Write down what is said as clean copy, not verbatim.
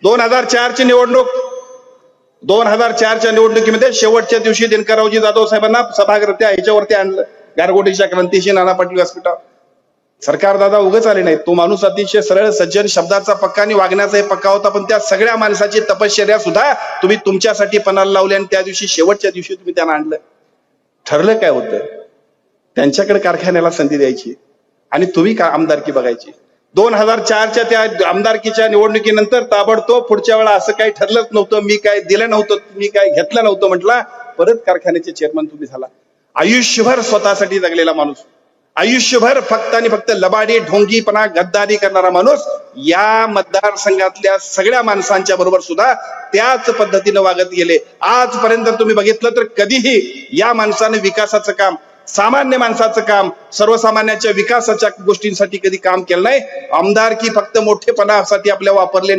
2004 ची निवडणूक, 2004च्या निवडणुकीमध्ये शेवटच्या दिवशी दिनकररावजी जाधव साहेबांना सभागृह ह्याच्यावरती आणलं, गारगोटीच्या क्रांतीशी नाना पाटील व्यासपीठावर. सरकार दादा उगाच आले नाही. तो माणूस अतिशय सरळ सज्जन, शब्दाचा पक्का आणि वागण्याचाही पक्का होता. पण त्या सगळ्या माणसाची तपश्चर्या सुद्धा तुम्ही तुमच्यासाठी पणाला लावली आणि त्या दिवशी शेवटच्या दिवशी तुम्ही त्यांना आणलं. ठरलं काय होतं? त्यांच्याकडे कारखान्याला संधी द्यायची आणि तुम्ही का आमदारकी बघायची. 2004च्या त्या आमदारकीच्या निवडणुकीनंतर ताबडतोब पुढच्या वेळा असं काही ठरलंच नव्हतं, मी काय दिलं नव्हतं, मी काय घेतलं नव्हतं म्हटला, परत कारखान्याचे चेअरमन तुम्ही झाला. आयुष्यभर स्वतःसाठी जगलेला माणूस, आयुष्यभर फक्त आणि फक्त लबाडी, ढोंगीपणा, गद्दारी करणारा माणूस या मतदारसंघातल्या सगळ्या माणसांच्या बरोबर सुद्धा त्याच पद्धतीने वागत गेले. आजपर्यंत तुम्ही बघितलं तर कधीही या माणसाने विकासाचं काम, सामान्य माणसाचं काम, सर्वसामान्यांच्या विकासाच्या गोष्टींसाठी कधी काम केलं नाही. आमदारकी फक्त मोठेपणासाठी आपल्या वापरले